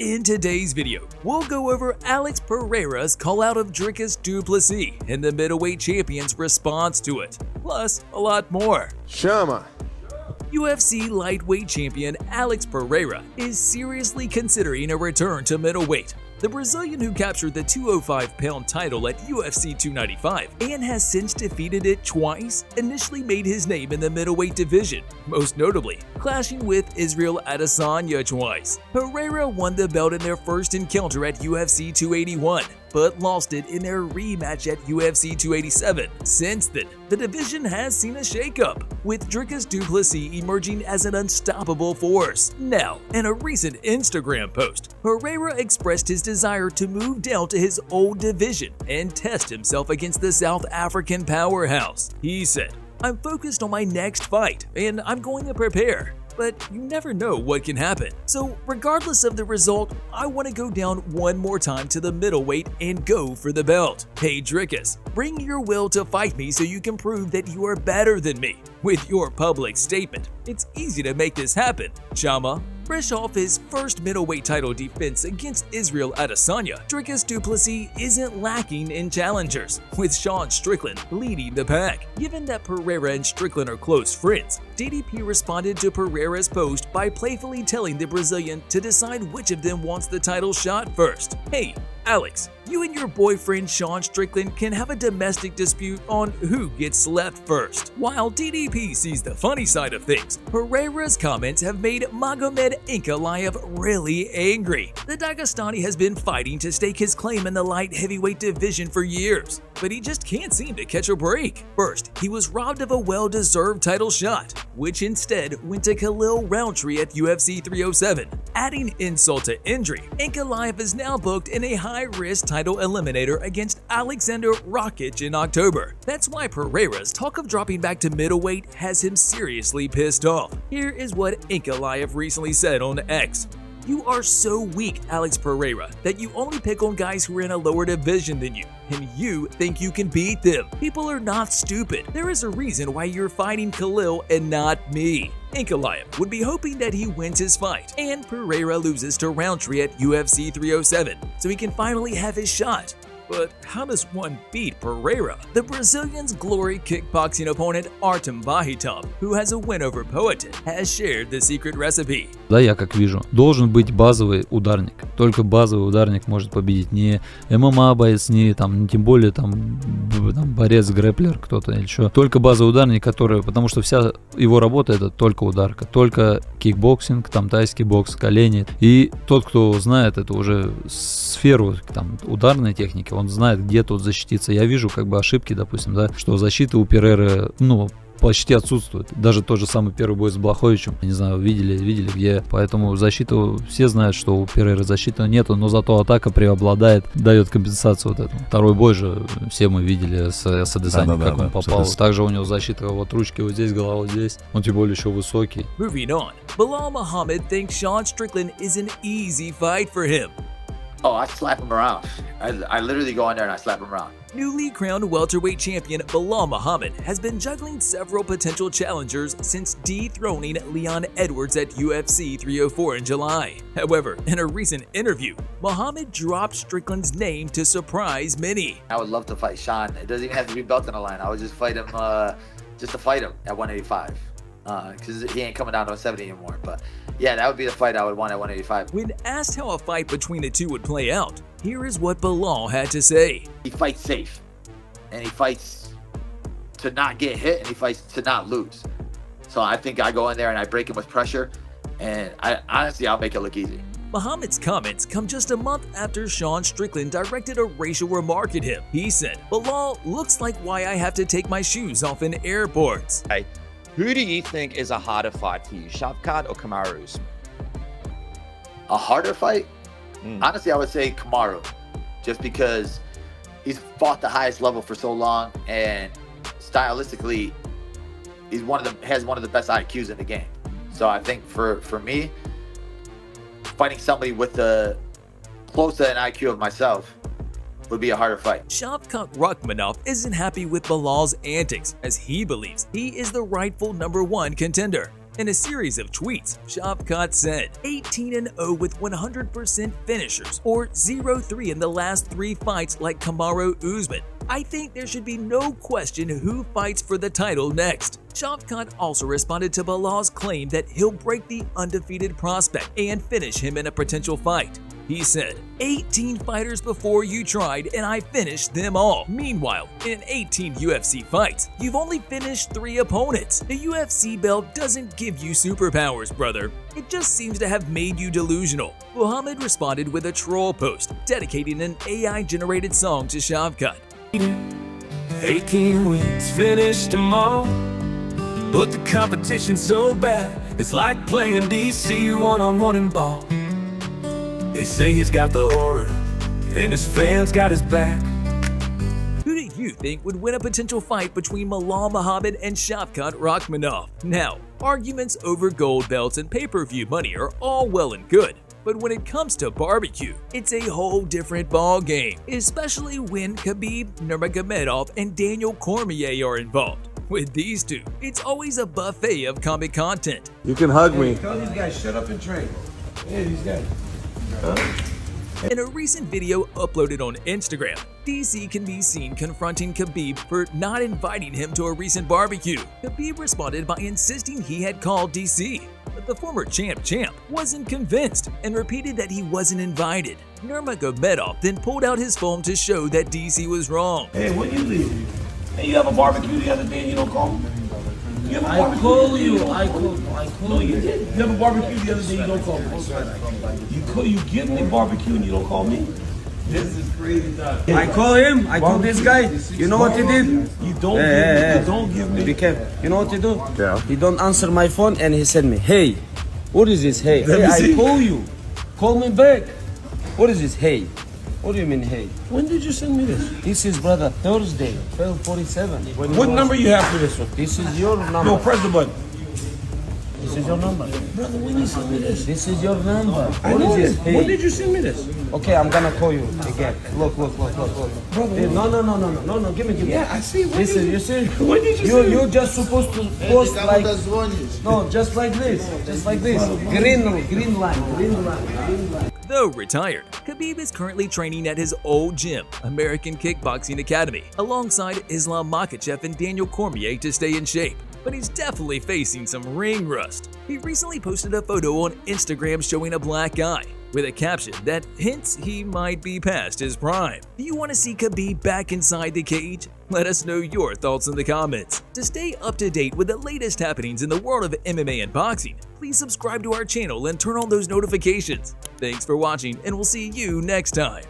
In today's video, we'll go over Alex Pereira's call-out of Dricus Du Plessis and the middleweight champion's response to it, plus a lot more. Chama. UFC lightweight champion Alex Pereira is seriously considering a return to middleweight. The Brazilian, who captured the 205-pound title at UFC 295 and has since defeated it twice, initially made his name in the middleweight division, most notably clashing with Israel Adesanya twice. Pereira won the belt in their first encounter at UFC 281, but lost it in their rematch at UFC 287. Since then, the division has seen a shakeup, with Dricus Du Plessis emerging as an unstoppable force. Now, in a recent Instagram post, Pereira expressed his desire to move down to his old division and test himself against the South African powerhouse. He said, "I'm focused on my next fight, and I'm going to prepare. But you never know what can happen. So regardless of the result, I want to go down one more time to the middleweight and go for the belt. Hey Dricus, bring your will to fight me so you can prove that you are better than me. With your public statement, it's easy to make this happen, Chama." Fresh off his first middleweight title defense against Israel Adesanya, Dricus Du Plessis isn't lacking in challengers, with Sean Strickland leading the pack. Given that Pereira and Strickland are close friends, DDP responded to Pereira's post by playfully telling the Brazilian to decide which of them wants the title shot first. Hey, Alex, you and your boyfriend Sean Strickland can have a domestic dispute on who gets slept first. While DDP sees the funny side of things, Pereira's comments have made Magomed Ankalaev really angry. The Dagestani has been fighting to stake his claim in the light heavyweight division for years, but he just can't seem to catch a break. First, he was robbed of a well-deserved title shot, which instead went to Khalil Roundtree at UFC 307. Adding insult to injury, Ankalaev is now booked in a high-risk title eliminator against Alexander Rakic in October. That's why Pereira's talk of dropping back to middleweight has him seriously pissed off. Here is what Ankalaev recently said on X. "You are so weak, Alex Pereira, that you only pick on guys who are in a lower division than you, and you think you can beat them. People are not stupid. There is a reason why you're fighting Khalil and not me." Ankalaev would be hoping that he wins his fight, and Pereira loses to Roundtree at UFC 307, so he can finally have his shot. But how does one beat Pereira? The Brazilian's glory kickboxing opponent Artem Bahitov, who has a win over Poetin, has shared the secret recipe. Да, я как вижу, должен быть базовый ударник. Только базовый ударник может победить. Не ММА боец, не тем более борец, грэплер кто-то или что. Только базовый ударник, который, потому что вся его работа это только ударка, только кикбоксинг, тайский бокс, колени. И тот, кто знает это уже сферу ударной техники, он знает, где тут защититься. Я вижу ошибки, допустим, да, что защита у Перейры, почти отсутствует. Даже тот же самый первый бой с Блаховичем, не знаю, видели где. Поэтому защиту, все знают, что у Перейры защиты нету, но зато атака преобладает, дает компенсацию вот этому. Второй бой же все мы видели с Адесаньей, как он попал. Также у него защита ручки вот здесь, голова вот здесь. Он тем более еще высокий. Moving on, Bilal Muhammad thinks Sean Strickland is an easy fight for him. Oh, I slap him around. I literally go in there and I slap him around. Newly crowned welterweight champion Bilal Muhammad has been juggling several potential challengers since dethroning Leon Edwards at UFC 304 in July. However, in a recent interview, Muhammad dropped Strickland's name to surprise many. I would love to fight Sean. It doesn't even have to be belt on the line. I would just fight him, just to fight him at 185. Because he ain't coming down to 170 anymore. But yeah, that would be the fight I would want at 185. When asked how a fight between the two would play out, here is what Bilal had to say. He fights safe, and he fights to not get hit, and he fights to not lose. So I think I go in there and I break him with pressure, and I'll make it look easy. Muhammad's comments come just a month after Sean Strickland directed a racial remark at him. He said, "Bilal looks like why I have to take my shoes off in airports." Hey, who do you think is a harder fight for you, Shavkat or Kamaru Usman? A harder fight? Honestly, I would say Kamaru, just because he's fought the highest level for so long, and stylistically, he's has one of the best IQs in the game. So I think for me, fighting somebody with the close to an IQ of myself would be a harder fight. Shavkat Rakhmonov isn't happy with Bilal's antics, as he believes he is the rightful #1 contender. In a series of tweets, Shavkat said, 18-0 with 100% finishers, or 0-3 in the last 3 fights like Kamaru Usman. I think there should be no question who fights for the title next. Shavkat also responded to Bilal's claim that he'll break the undefeated prospect and finish him in a potential fight. He said, 18 fighters before you tried and I finished them all. Meanwhile, in 18 UFC fights, you've only finished 3 opponents. The UFC belt doesn't give you superpowers, brother. It just seems to have made you delusional. Muhammad responded with a troll post dedicating an AI-generated song to Shavkat. 18 wins, finished them all. But the competition's so bad, it's like playing DC one-on-one in ball. They say he's got the aura, and his fans got his back. Who do you think would win a potential fight between Belal Muhammad and Shavkat Rakhmonov? Now, arguments over gold belts and pay-per-view money are all well and good. But when it comes to barbecue, it's a whole different ballgame, especially when Khabib Nurmagomedov and Daniel Cormier are involved. With these two, it's always a buffet of comic content. You can hug me. Tell these guys shut up and train. Yeah, these guys. In a recent video uploaded on Instagram, DC can be seen confronting Khabib for not inviting him to a recent barbecue. Khabib responded by insisting he had called DC, but the former champ wasn't convinced and repeated that he wasn't invited. Nurmagomedov then pulled out his phone to show that DC was wrong. Hey, when you leave? Hey, you have a barbecue the other day and you don't call me? You have a barbecue? I called you. No, you did. You have a barbecue the other day, you don't call me. You give me barbecue and you don't call me? This is crazy. I call him. I call this guy. You know what he did? You don't give me. Be careful. You know what he do? Yeah. He don't answer my phone and he said me, hey, what is this? Hey, Let me see. I call you. Call me back. What is this? Hey. What do you mean, hey? When did you send me this? This is brother Thursday, 12:47. What number you have for this one? This is your number. No, press the button. This is your number. Brother, when you send me this? This is your number. I What know is this. this? Hey. When did you send me this? Okay, I'm gonna call you again. Look. Brother, Hey, no. Give me. yeah, I see. When Listen, did you see? When did you send me? You're just supposed to post like no, just like this, green line. Though retired, Khabib is currently training at his old gym, American Kickboxing Academy, alongside Islam Makhachev and Daniel Cormier to stay in shape. But he's definitely facing some ring rust. He recently posted a photo on Instagram showing a black eye, with a caption that hints he might be past his prime. Do you want to see Khabib back inside the cage? Let us know your thoughts in the comments. To stay up to date with the latest happenings in the world of MMA and boxing, please subscribe to our channel and turn on those notifications. Thanks for watching, and we'll see you next time.